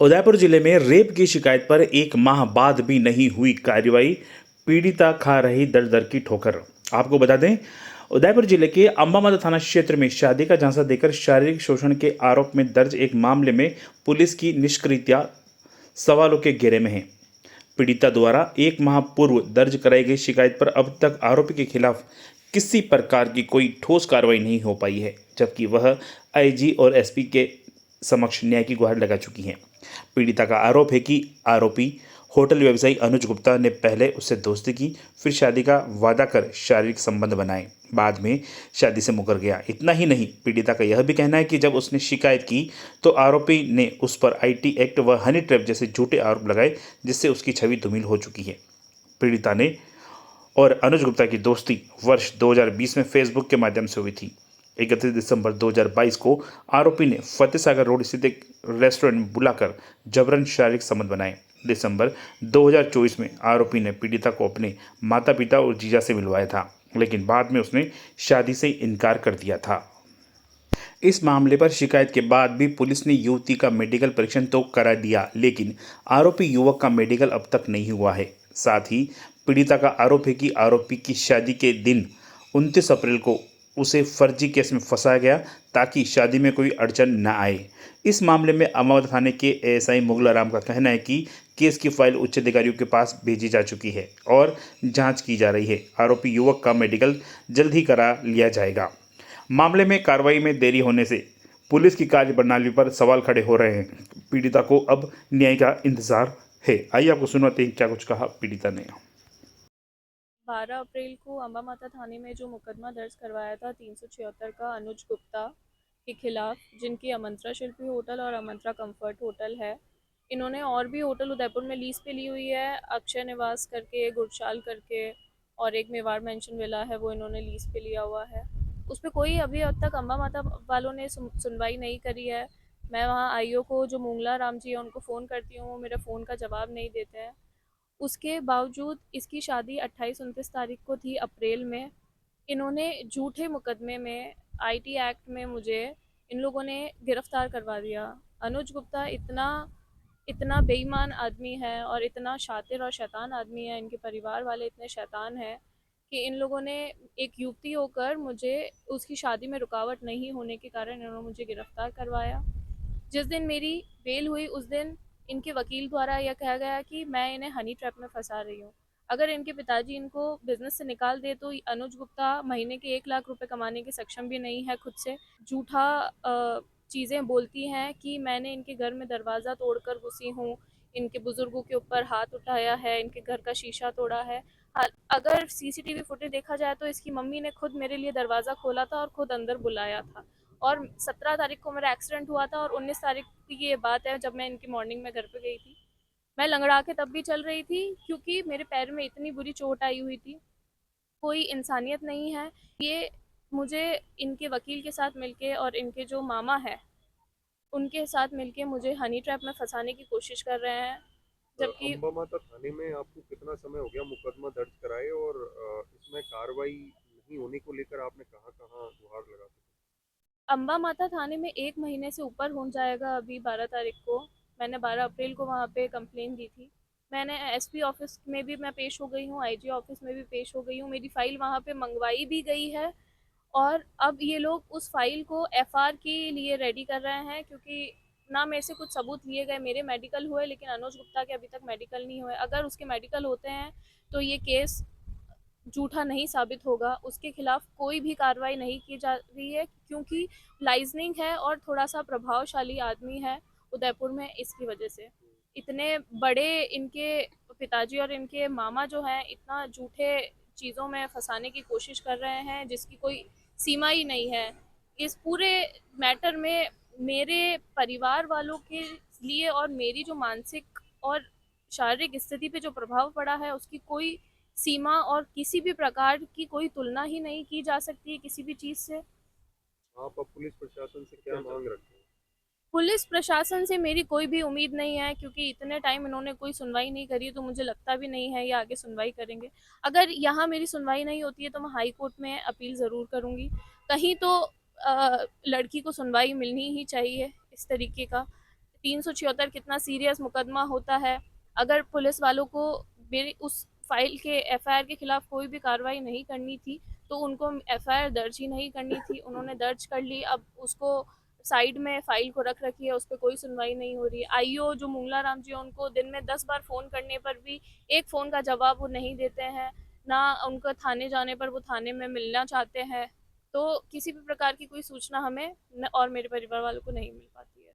उदयपुर जिले में रेप की शिकायत पर एक माह बाद भी नहीं हुई कार्रवाई। पीड़िता खा रही दर दर की ठोकर। आपको बता दें, उदयपुर जिले के अंबामाता थाना क्षेत्र में शादी का झांसा देकर शारीरिक शोषण के आरोप में दर्ज एक मामले में पुलिस की निष्क्रियता सवालों के घेरे में है। पीड़िता द्वारा एक माह पूर्व दर्ज कराई गई शिकायत पर अब तक आरोपी के खिलाफ किसी प्रकार की कोई ठोस कार्रवाई नहीं हो पाई है, जबकि वह आईजी और एसपी के समक्ष न्याय की गुहार लगा चुकी हैं। पीड़िता का आरोप है कि आरोपी होटल व्यवसायी अनुज गुप्ता ने पहले उससे दोस्ती की, फिर शादी का वादा कर शारीरिक संबंध बनाए, बाद में शादी से मुकर गया। इतना ही नहीं, पीड़िता का यह भी कहना है कि जब उसने शिकायत की तो आरोपी ने उस पर आईटी एक्ट व हनी ट्रैप जैसे झूठे आरोप लगाए, जिससे उसकी छवि धूमिल हो चुकी है। पीड़िता ने और अनुज गुप्ता की दोस्ती वर्ष 2020 में फेसबुक के माध्यम से हुई थी। 31 दिसंबर 2022 को आरोपी ने फतेह सागर रोड स्थित एक रेस्टोरेंट में बुलाकर जबरन शारीरिक संबंध बनाए। दिसंबर 2024 में आरोपी ने पीड़िता को अपने माता पिता और जीजा से मिलवाया था, लेकिन बाद में उसने शादी से इनकार कर दिया था। इस मामले पर शिकायत के बाद भी पुलिस ने युवती का मेडिकल परीक्षण तो करा दिया, लेकिन आरोपी युवक का मेडिकल अब तक नहीं हुआ है। साथ ही पीड़िता का आरोप है कि आरोपी की शादी के दिन 29 अप्रैल को उसे फर्जी केस में फंसाया गया ताकि शादी में कोई अड़चन न आए। इस मामले में अमृता थाने के एएसआई मुगलाराम का कहना है कि केस की फाइल उच्च अधिकारियों के पास भेजी जा चुकी है और जांच की जा रही है। आरोपी युवक का मेडिकल जल्द ही करा लिया जाएगा। मामले में कार्रवाई में देरी होने से पुलिस की कार्य प्रणाली पर सवाल खड़े हो रहे हैं। पीड़िता को अब न्याय का इंतजार है। आइए आपको सुनवाते हैं क्या कुछ कहा पीड़िता ने। 12 अप्रैल को अम्बा माता थाने में जो मुकदमा दर्ज करवाया था 376 का अनुज गुप्ता के खिलाफ, जिनकी अमंत्रा शिल्पी होटल और अमंत्रा कंफर्ट होटल है। इन्होंने और भी होटल उदयपुर में लीज पे ली हुई है, अक्षय निवास करके, गुरशाल करके, और एक मेवाड़ मेंशन विला है, वो इन्होंने लीज पे लिया हुआ है। उस पर कोई अभी अब तक अम्बा माता वालों ने सुनवाई नहीं करी है। मैं वहाँ आईओ को, जो मूंगला राम जी है, उनको फ़ोन करती हूँ, वो मेरे फ़ोन का जवाब नहीं देते हैं। उसके बावजूद इसकी शादी 28-29 तारीख को थी अप्रैल में। इन्होंने झूठे मुकदमे में, आईटी एक्ट में मुझे इन लोगों ने गिरफ्तार करवा दिया। अनुज गुप्ता इतना इतना बेईमान आदमी है और इतना शातिर और शैतान आदमी है, इनके परिवार वाले इतने शैतान हैं कि इन लोगों ने एक युवती होकर मुझे उसकी शादी में रुकावट नहीं होने के कारण इन्होंने मुझे गिरफ्तार करवाया। जिस दिन मेरी बेल हुई उस दिन इनके वकील द्वारा यह कहा गया कि मैं इन्हें हनी ट्रैप में फंसा रही हूँ। अगर इनके पिताजी इनको बिजनेस से निकाल दे तो अनुज गुप्ता महीने के 1 लाख रुपए कमाने के सक्षम भी नहीं है खुद से। झूठा चीज़ें बोलती हैं कि मैंने इनके घर में दरवाज़ा तोड़कर घुसी हूँ, इनके बुजुर्गों के ऊपर हाथ उठाया है, इनके घर का शीशा तोड़ा है। अगर सीसीटीवी फुटेज देखा जाए तो इसकी मम्मी ने खुद मेरे लिए दरवाज़ा खोला था और खुद अंदर बुलाया था। और 17 तारीख को मेरा एक्सीडेंट हुआ था और 19 तारीख की ये बात है जब मैं इनकी मॉर्निंग में घर पे गई थी। मैं लंगड़ा के तब भी चल रही थी क्योंकि मेरे पैर में इतनी बुरी चोट आई हुई थी। कोई इंसानियत नहीं है। ये मुझे इनके वकील के साथ मिलके और इनके जो मामा है उनके साथ मिलके मुझे हनी ट्रैप में फंसाने की कोशिश कर रहे हैं, जबकि अम्बा माता थाने में आपको कितना समय हो गया मुकदमा दर्ज कराए और इसमें कार्रवाई नहीं होने को लेकर आपने कहाँ-कहाँ गुहार लगा दी? अम्बा माता थाने में 1 महीने से ऊपर हो जाएगा। अभी 12 तारीख को मैंने 12 अप्रैल को वहाँ पे कंप्लेन दी थी। मैंने एसपी ऑफिस में भी मैं पेश हो गई हूँ, आईजी ऑफिस में भी पेश हो गई हूँ। मेरी फ़ाइल वहाँ पे मंगवाई भी गई है और अब ये लोग उस फ़ाइल को एफआर के लिए रेडी कर रहे हैं, क्योंकि ना मेरे से कुछ सबूत लिए गए। मेरे मेडिकल हुए लेकिन अनुज गुप्ता के अभी तक मेडिकल नहीं हुए। अगर उसके मेडिकल होते हैं तो ये केस झूठा नहीं साबित होगा। उसके खिलाफ कोई भी कार्रवाई नहीं की जा रही है क्योंकि लाइजनिंग है और थोड़ा सा प्रभावशाली आदमी है उदयपुर में, इसकी वजह से इतने बड़े इनके पिताजी और इनके मामा जो हैं इतना झूठे चीज़ों में फंसाने की कोशिश कर रहे हैं जिसकी कोई सीमा ही नहीं है। इस पूरे मैटर में मेरे परिवार वालों के लिए और मेरी जो मानसिक और शारीरिक स्थिति पे जो प्रभाव पड़ा है उसकी कोई सीमा और किसी भी प्रकार की कोई तुलना ही नहीं की जा सकती है किसी भी चीज़ से। आप अब पुलिस प्रशासन से क्या मांग रखते हैं? पुलिस प्रशासन से मेरी कोई भी उम्मीद नहीं है क्योंकि इतने टाइम इन्होंने कोई सुनवाई नहीं करी, तो मुझे लगता भी नहीं है ये आगे सुनवाई करेंगे। अगर यहाँ मेरी सुनवाई नहीं होती है तो मैं हाई कोर्ट में अपील ज़रूर करूँगी। कहीं तो लड़की को सुनवाई मिलनी ही चाहिए इस तरीके का। 376 कितना सीरियस मुकदमा होता है। अगर पुलिस वालों को मेरी उस फाइल के एफआईआर के खिलाफ कोई भी कार्रवाई नहीं करनी थी तो उनको एफआईआर दर्ज ही नहीं करनी थी। उन्होंने दर्ज कर ली, अब उसको साइड में फाइल को रख रखी है, उस पर कोई सुनवाई नहीं हो रही। आईओ जो मंगला राम जी, उनको दिन में 10 बार फ़ोन करने पर भी एक फ़ोन का जवाब वो नहीं देते हैं, ना उनका थाने जाने पर वो थाने में मिलना चाहते हैं। तो किसी भी प्रकार की कोई सूचना हमें और मेरे परिवार वालों को नहीं मिल पाती है।